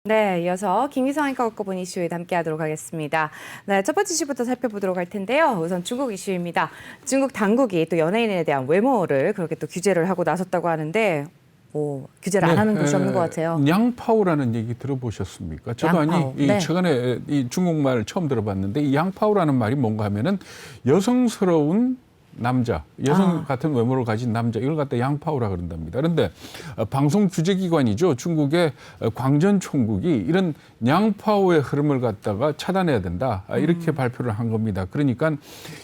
네, 이어서 김희성 앵커가 꼽은 이슈에 함께하도록 하겠습니다. 네, 첫 번째 이슈부터 살펴보도록 할 텐데요. 우선 중국 이슈입니다. 중국 당국이 또 연예인에 대한 외모를 그렇게 또 규제를 하고 나섰다고 하는데, 규제를 안 하는 곳이 없는 것 같아요. 양파오라는 얘기 들어보셨습니까? 저도 양파오. 네. 최근에 이 중국말 처음 들어봤는데 이 양파오라는 말이 뭔가 하면은 여성스러운 남자, 여성 같은 외모를 가진 남자, 이걸 갖다 양파오라 그런답니다. 그런데 방송 주재기관이죠. 중국의 광전 총국이 이런 양파오의 흐름을 갖다가 차단해야 된다. 이렇게 발표를 한 겁니다. 그러니까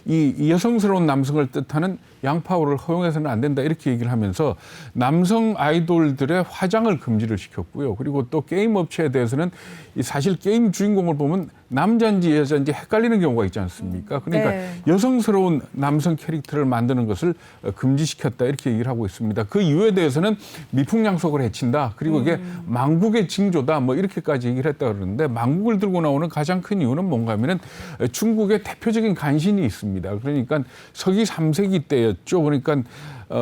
이 여성스러운 남성을 뜻하는 양파오를 허용해서는 안 된다. 이렇게 얘기를 하면서 남성 아이돌들의 화장을 금지를 시켰고요. 그리고 또 게임 업체에 대해서는 사실 게임 주인공을 보면 남자인지 여자인지 헷갈리는 경우가 있지 않습니까? 그러니까 네. 여성스러운 남성 캐릭터를 만드는 것을 금지시켰다 이렇게 얘기를 하고 있습니다. 그 이유에 대해서는 미풍양속을 해친다. 그리고 이게 망국의 징조다. 뭐 이렇게까지 얘기를 했다 그러는데 망국을 들고 나오는 가장 큰 이유는 뭔가 하면은 중국의 대표적인 간신이 있습니다. 그러니까 서기 3세기 때였죠. 그러니까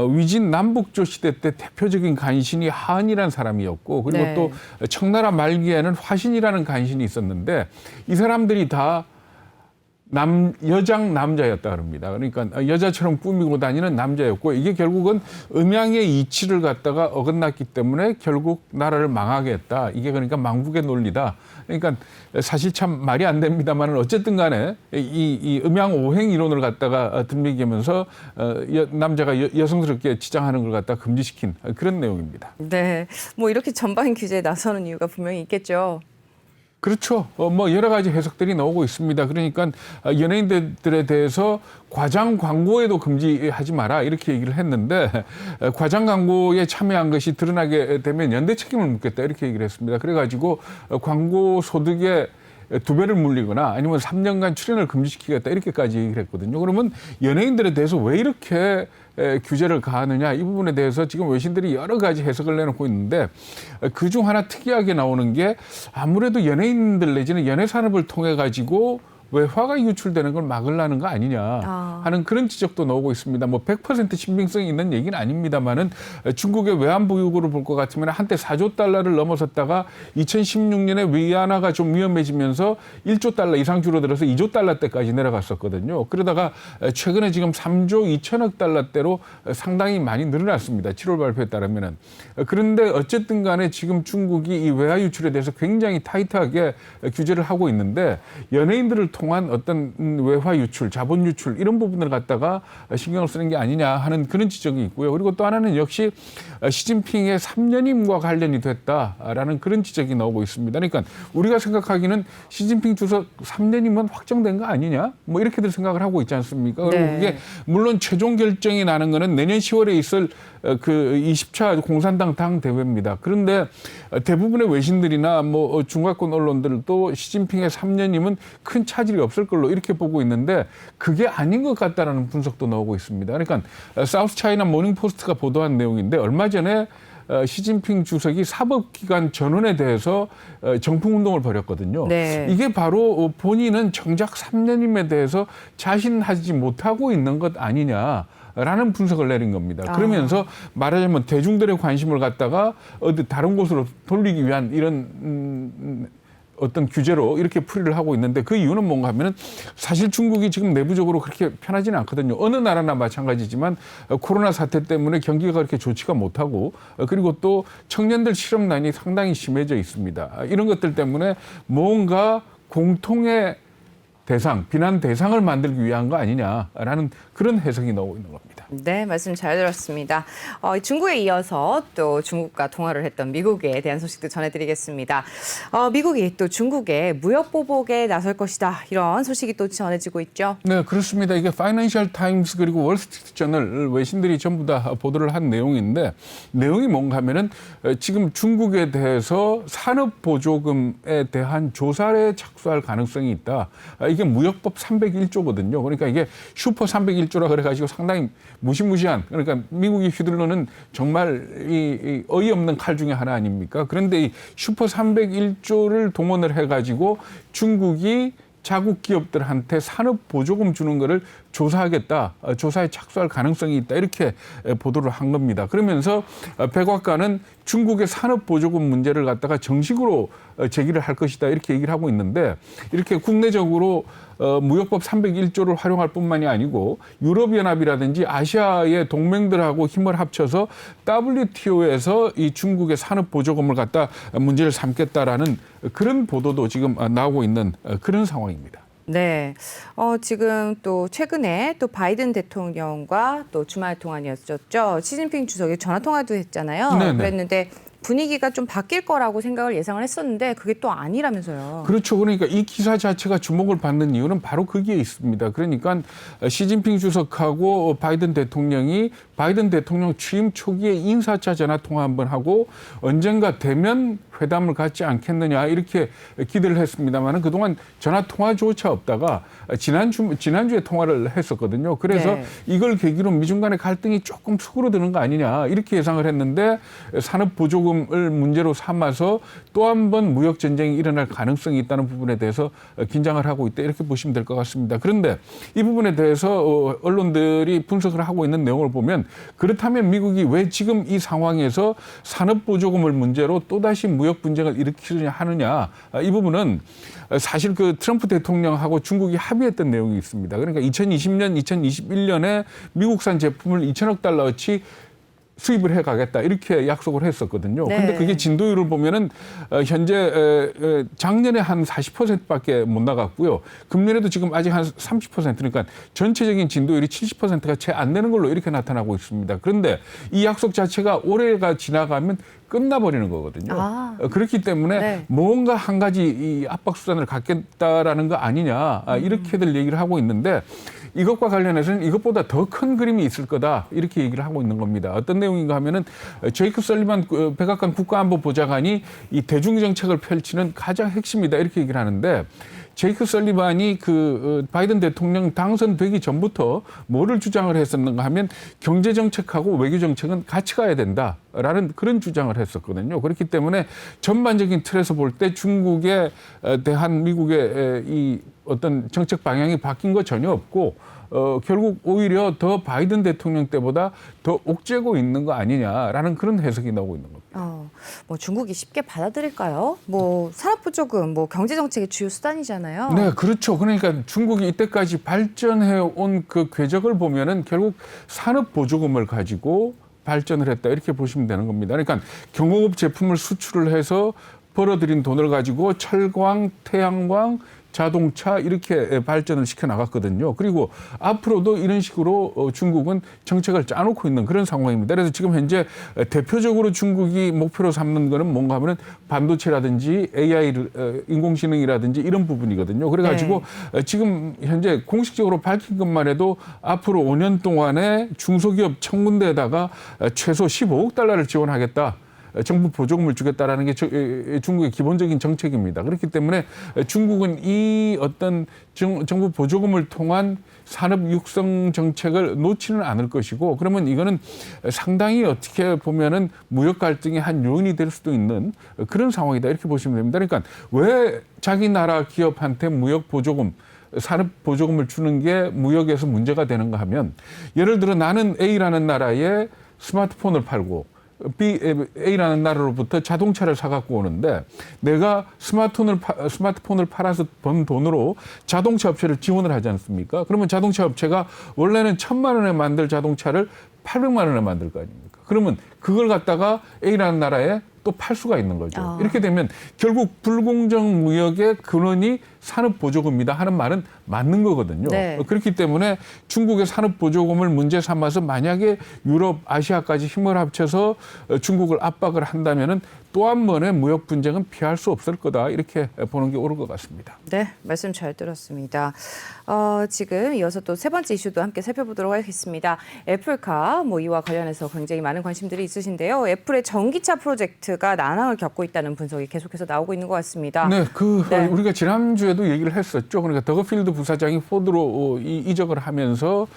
위진 남북조 시대 때 대표적인 간신이 하은이라는 사람이었고 그리고 네. 또 청나라 말기에는 화신이라는 간신이 있었는데 이 사람들이 다 여장 남자였다 그럽니다. 그러니까 여자처럼 꾸미고 다니는 남자였고 이게 결국은 음양의 이치를 갖다가 어긋났기 때문에 결국 나라를 망하게 했다. 이게 그러니까 망국의 논리다. 그러니까 사실 참 말이 안 됩니다만 어쨌든 간에 이 음양 오행 이론을 갖다가 들먹이면서 남자가 여성스럽게 치장하는 걸 갖다가 금지시킨 그런 내용입니다. 네, 뭐 이렇게 전방 규제에 나서는 이유가 분명히 있겠죠. 그렇죠. 뭐 여러 가지 해석들이 나오고 있습니다. 그러니까 연예인들에 대해서 과장 광고에도 금지하지 마라 이렇게 얘기를 했는데 과장 광고에 참여한 것이 드러나게 되면 연대 책임을 묻겠다 이렇게 얘기를 했습니다. 그래가지고 광고 소득에 2배를 물리거나 아니면 3년간 출연을 금지시키겠다 이렇게까지 얘기를 했거든요. 그러면 연예인들에 대해서 왜 이렇게 규제를 가하느냐 이 부분에 대해서 지금 외신들이 여러 가지 해석을 내놓고 있는데 그중 하나 특이하게 나오는 게 아무래도 연예인들 내지는 연예 산업을 통해 가지고 외화가 유출되는 걸 막으려는 거 아니냐 하는 그런 지적도 나오고 있습니다. 뭐 100% 신빙성이 있는 얘기는 아닙니다만은 중국의 외환 보유고를 볼 것 같으면 한때 4조 달러를 넘어섰다가 2016년에 위안화가 좀 위험해지면서 1조 달러 이상 줄어들어서 2조 달러대까지 내려갔었거든요. 그러다가 최근에 지금 3조 2천억 달러대로 상당히 많이 늘어났습니다. 7월 발표에 따르면은. 그런데 어쨌든 간에 지금 중국이 이 외화 유출에 대해서 굉장히 타이트하게 규제를 하고 있는데 연예인들을 통한 어떤 외화 유출, 자본 유출 이런 부분을 갖다가 신경을 쓰는 게 아니냐 하는 그런 지적이 있고요. 그리고 또 하나는 역시 시진핑의 3년임과 관련이 됐다라는 그런 지적이 나오고 있습니다. 그러니까 우리가 생각하기는 시진핑 주석 3년이면 확정된 거 아니냐? 뭐 이렇게들 생각을 하고 있지 않습니까? 그리고 네. 그게 물론 최종 결정이 나는 거는 내년 10월에 있을 그 20차 공산당 당 대회입니다. 그런데 대부분의 외신들이나 뭐 중화권 언론들도 시진핑의 3년이면 큰 차질이 없을 걸로 이렇게 보고 있는데 그게 아닌 것 같다라는 분석도 나오고 있습니다. 그러니까 사우스 차이나 모닝포스트가 보도한 내용인데 얼마 전에 시진핑 주석이 사법기관 전원에 대해서 정풍운동을 벌였거든요. 네. 이게 바로 본인은 정작 3년임에 대해서 자신하지 못하고 있는 것 아니냐. 라는 분석을 내린 겁니다. 그러면서 말하자면 대중들의 관심을 갖다가 어디 다른 곳으로 돌리기 위한 이런 어떤 규제로 이렇게 풀이를 하고 있는데 그 이유는 뭔가 하면은 사실 중국이 지금 내부적으로 그렇게 편하지는 않거든요. 어느 나라나 마찬가지지만 코로나 사태 때문에 경기가 그렇게 좋지가 못하고 그리고 또 청년들 실업난이 상당히 심해져 있습니다. 이런 것들 때문에 뭔가 공통의 대상, 비난 대상을 만들기 위한 거 아니냐라는 그런 해석이 나오고 있는 겁니다. 네, 말씀 잘 들었습니다. 중국에 이어서 또 중국과 통화를 했던 미국에 대한 소식도 전해드리겠습니다. 미국이 또 중국에 무역 보복에 나설 것이다. 이런 소식이 또 전해지고 있죠. 네, 그렇습니다. 이게 파이낸셜 타임스 그리고 월스트리트 저널 외신들이 전부 다 보도를 한 내용인데 내용이 뭔가 하면은 지금 중국에 대해서 산업보조금에 대한 조사에 착수할 가능성이 있다. 이게 무역법 301조거든요. 그러니까 이게 슈퍼 301조라 그래가지고 상당히 무시무시한 그러니까 미국이 휘둘러는 정말 이 어이없는 칼 중에 하나 아닙니까? 그런데 이 슈퍼 301조를 동원을 해가지고 중국이 자국 기업들한테 산업 보조금 주는 거를 조사하겠다, 조사에 착수할 가능성이 있다 이렇게 보도를 한 겁니다. 그러면서 백악관은 중국의 산업보조금 문제를 갖다가 정식으로 제기를 할 것이다 이렇게 얘기를 하고 있는데 이렇게 국내적으로 무역법 301조를 활용할 뿐만이 아니고 유럽연합이라든지 아시아의 동맹들하고 힘을 합쳐서 WTO에서 이 중국의 산업보조금을 갖다 문제를 삼겠다라는 그런 보도도 지금 나오고 있는 그런 상황입니다. 네. 지금 또 최근에 또 바이든 대통령과 또 주말 동안이었죠. 시진핑 주석이 전화 통화도 했잖아요. 네네. 그랬는데 분위기가 좀 바뀔 거라고 생각을 예상을 했었는데 그게 또 아니라면서요. 그렇죠. 그러니까 이 기사 자체가 주목을 받는 이유는 바로 거기에 있습니다. 그러니까 시진핑 주석하고 바이든 대통령이 바이든 대통령 취임 초기에 인사차 전화 통화 한번 하고 언젠가 대면 회담을 갖지 않겠느냐 이렇게 기대를 했습니다만 그동안 전화 통화조차 없다가 지난주에 통화를 했었거든요. 그래서 네. 이걸 계기로 미중 간의 갈등이 조금 수그러드는 거 아니냐 이렇게 예상을 했는데 산업보조금을 문제로 삼아서 또 한 번 무역 전쟁이 일어날 가능성이 있다는 부분에 대해서 긴장을 하고 있다 이렇게 보시면 될 것 같습니다. 그런데 이 부분에 대해서 언론들이 분석을 하고 있는 내용을 보면 그렇다면 미국이 왜 지금 이 상황에서 산업보조금을 문제로 또다시 무역 분쟁을 일으키려 하느냐 이 부분은 사실 그 트럼프 대통령하고 중국이 합의했던 내용이 있습니다. 그러니까 2020년, 2021년에 미국산 제품을 2천억 달러어치 수입을 해가겠다 이렇게 약속을 했었거든요. 네. 그런데 그게 진도율을 보면은 현재 작년에 한 40%밖에 못 나갔고요. 금년에도 지금 아직 한 30% 그러니까 전체적인 진도율이 70%가 채 안 되는 걸로 이렇게 나타나고 있습니다. 그런데 이 약속 자체가 올해가 지나가면 끝나버리는 거거든요. 그렇기 때문에 네. 뭔가 한 가지 이 압박 수단을 갖겠다라는 거 아니냐 이렇게들 얘기를 하고 있는데 이것과 관련해서는 이것보다 더 큰 그림이 있을 거다 이렇게 얘기를 하고 있는 겁니다. 어떤 내용인가 하면은 제이크 설리반 백악관 국가안보보좌관이 이 대중정책을 펼치는 가장 핵심이다 이렇게 얘기를 하는데 제이크 설리반이 그 바이든 대통령 당선되기 전부터 뭐를 주장을 했었는가 하면 경제정책하고 외교정책은 같이 가야 된다라는 그런 주장을 했었거든요. 그렇기 때문에 전반적인 틀에서 볼 때 중국에 대한 미국의 이 어떤 정책 방향이 바뀐 거 전혀 없고 결국 오히려 더 바이든 대통령 때보다 더 옥죄고 있는 거 아니냐라는 그런 해석이 나오고 있는 겁니다. 뭐 중국이 쉽게 받아들일까요? 뭐 산업부조금, 뭐 경제정책의 주요 수단이잖아요. 네, 그렇죠. 그러니까 중국이 이때까지 발전해 온 그 궤적을 보면은 결국 산업보조금을 가지고 발전을 했다 이렇게 보시면 되는 겁니다. 그러니까 경공업 제품을 수출을 해서 벌어들인 돈을 가지고 철광, 태양광, 자동차 이렇게 발전을 시켜 나갔거든요. 그리고 앞으로도 이런 식으로 중국은 정책을 짜놓고 있는 그런 상황입니다. 그래서 지금 현재 대표적으로 중국이 목표로 삼는 거는 뭔가 하면은 반도체라든지 AI, 인공지능이라든지 이런 부분이거든요. 그래가지고 지금 현재 공식적으로 밝힌 것만 해도 앞으로 5년 동안에 중소기업 1000군데에다가 최소 15억 달러를 지원하겠다. 정부 보조금을 주겠다라는 게 중국의 기본적인 정책입니다. 그렇기 때문에 중국은 이 어떤 정부 보조금을 통한 산업 육성 정책을 놓지는 않을 것이고 그러면 이거는 상당히 어떻게 보면은 무역 갈등의 한 요인이 될 수도 있는 그런 상황이다 이렇게 보시면 됩니다. 그러니까 왜 자기 나라 기업한테 무역 보조금 산업 보조금을 주는 게 무역에서 문제가 되는가 하면 예를 들어 나는 A라는 나라에 스마트폰을 팔고 A라는 나라로부터 자동차를 사갖고 오는데 내가 스마트폰을 팔아서 번 돈으로 자동차 업체를 지원을 하지 않습니까? 그러면 자동차 업체가 원래는 1,000만 원에 만들 자동차를 800만 원에 만들 거 아닙니까? 그러면 그걸 갖다가 A라는 나라에 또 팔 수가 있는 거죠. 이렇게 되면 결국 불공정 무역의 근원이 산업보조금이다 하는 말은 맞는 거거든요. 네. 그렇기 때문에 중국의 산업보조금을 문제 삼아서 만약에 유럽, 아시아까지 힘을 합쳐서 중국을 압박을 한다면은 또 한 번의 무역 분쟁은 피할 수 없을 거다 이렇게 보는 게 옳을 것 같습니다. 네, 말씀 잘 들었습니다. 지금 이어서 또 세 번째 이슈도 함께 살펴보도록 하겠습니다. 애플카 이와 관련해서 굉장히 많은 관심들이 있으신데요. 애플의 전기차 프로젝트가 난항을 겪고 있다는 분석이 계속해서 나오고 있는 것 같습니다. 네, 네. 우리가 지난주에도 얘기를 했었죠. 그러니까 더거필드 부사장이 포드로 이적을 하면서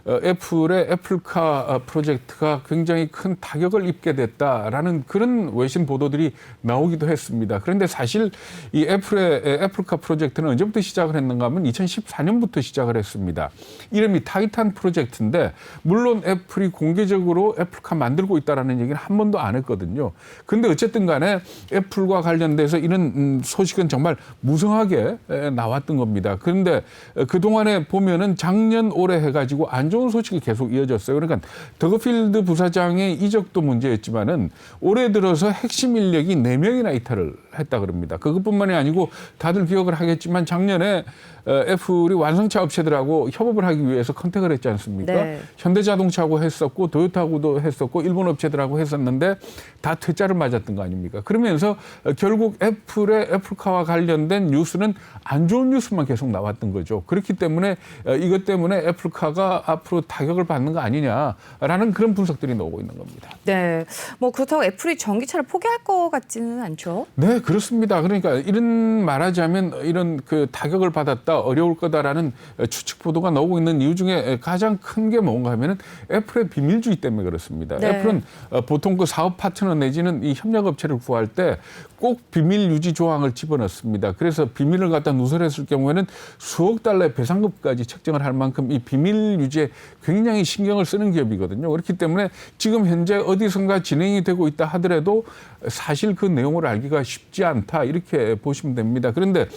애플의 애플카 프로젝트가 굉장히 큰 타격을 입게 됐다라는 그런 외신 보도들이 나오기도 했습니다. 그런데 사실 이 애플의 애플카 프로젝트는 언제부터 시작을 했는가 하면 2014년부터 시작을 했습니다. 이름이 타이탄 프로젝트인데 물론 애플이 공개적으로 애플카 만들고 있다라는 얘기는 한 번도 안 했거든요. 근데 어쨌든 간에 애플과 관련돼서 이런 소식은 정말 무성하게 나왔던 겁니다. 그런데 그동안에 보면은 작년 올해 해가지고 안 좋은 소식이 계속 이어졌어요. 그러니까 더거필드 부사장의 이적도 문제였지만은 올해 들어서 핵심 인력이 4명이나 이탈을 했다 그럽니다. 그것뿐만이 아니고 다들 기억을 하겠지만 작년에 애플이 완성차 업체들하고 협업을 하기 위해서 컨택을 했지 않습니까? 네. 현대자동차하고 했었고 도요타하고도 했었고 일본 업체들하고 했었는데 다 퇴짜를 맞았던 거 아닙니까? 그러면서 결국 애플의 애플카와 관련된 뉴스는 안 좋은 뉴스만 계속 나왔던 거죠. 그렇기 때문에 이것 때문에 애플카가 앞으로 타격을 받는 거 아니냐라는 그런 분석들이 나오고 있는 겁니다. 네, 뭐 그렇다고 애플이 전기차를 포기할 것 같지는 않죠. 네, 그렇습니다. 그러니까 이런 말하자면 이런 그 타격을 받았다, 어려울 거다라는 추측 보도가 나오고 있는 이유 중에 가장 큰 게 뭔가 하면은 애플의 비밀주의 때문에 그렇습니다. 네. 애플은 보통 그 사업 파트너 내지는 이 협력 업체를 구할 때 꼭 비밀 유지 조항을 집어넣습니다. 그래서 비밀을 갖다 누설했을 경우에는 수억 달러의 배상금까지 책정을 할 만큼 이 비밀 유지에 굉장히 신경을 쓰는 기업이거든요. 그렇기 때문에 지금 현재 어디선가 진행이 되고 있다 하더라도 사실 그 내용을 알기가 쉽지 않다 이렇게 보시면 됩니다. 그런데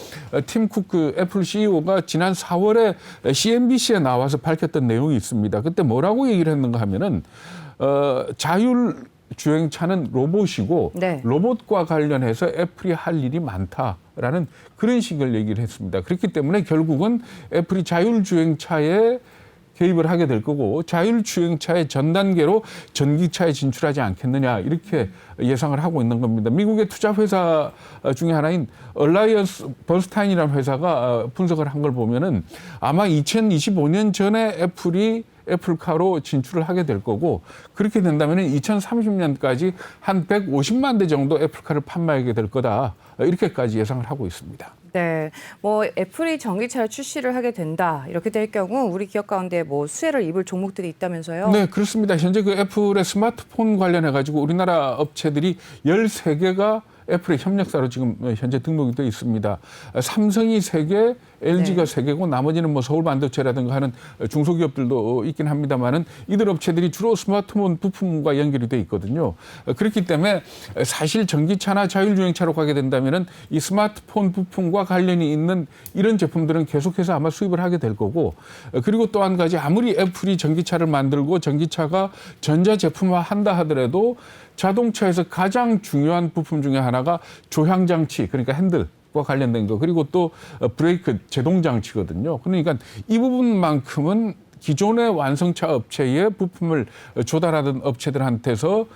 팀 쿡 그 애플 CEO가 지난 4월에 CNBC에 나와서 밝혔던 내용이 있습니다. 그때 뭐라고 얘기를 했는가 하면은 자율 주행차는 로봇이고 네. 로봇과 관련해서 애플이 할 일이 많다라는 그런 식을 얘기를 했습니다. 그렇기 때문에 결국은 애플이 자율주행차에 개입을 하게 될 거고 자율주행차의 전 단계로 전기차에 진출하지 않겠느냐 이렇게 예상을 하고 있는 겁니다. 미국의 투자 회사 중에 하나인 얼라이언스 번스타인이라는 회사가 분석을 한 걸 보면은 아마 2025년 전에 애플이 애플카로 진출을 하게 될 거고 그렇게 된다면 2030년까지 한 150만 대 정도 애플카를 판매하게 될 거다 이렇게까지 예상을 하고 있습니다. 네, 뭐 애플이 전기차를 출시를 하게 된다 이렇게 될 경우 우리 기업 가운데 뭐 수혜를 입을 종목들이 있다면서요? 네, 그렇습니다. 현재 그 애플의 스마트폰 관련해 가지고 우리나라 업체들이 13개가 애플의 협력사로 지금 현재 등록이 되어 있습니다. 삼성이 3개, LG가 네. 3개고 나머지는 뭐 서울반도체라든가 하는 중소기업들도 있긴 합니다만은 이들 업체들이 주로 스마트폰 부품과 연결이 돼 있거든요. 그렇기 때문에 사실 전기차나 자율주행차로 가게 된다면은 이 스마트폰 부품과 관련이 있는 이런 제품들은 계속해서 아마 수입을 하게 될 거고 그리고 또 한 가지 아무리 애플이 전기차를 만들고 전기차가 전자제품화 한다 하더라도 자동차에서 가장 중요한 부품 중에 하나가 조향장치 그러니까 핸들과 관련된 거 그리고 또 브레이크 제동장치거든요. 그러니까 이 부분만큼은 기존의 완성차 업체의 부품을 조달하던 업체들한테서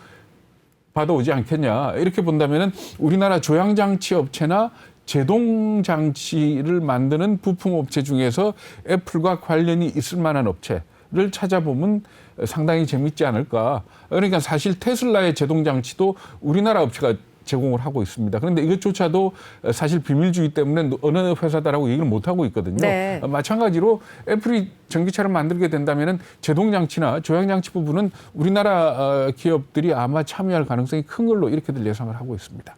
받아오지 않겠냐. 이렇게 본다면은 우리나라 조향장치 업체나 제동장치를 만드는 부품 업체 중에서 애플과 관련이 있을 만한 업체를 찾아보면 상당히 재밌지 않을까. 그러니까 사실 테슬라의 제동장치도 우리나라 업체가 제공을 하고 있습니다. 그런데 이것조차도 사실 비밀주의 때문에 어느 회사다라고 얘기를 못 하고 있거든요. 네. 마찬가지로 애플이 전기차를 만들게 된다면은 제동장치나 조향장치 부분은 우리나라 기업들이 아마 참여할 가능성이 큰 걸로 이렇게들 예상을 하고 있습니다.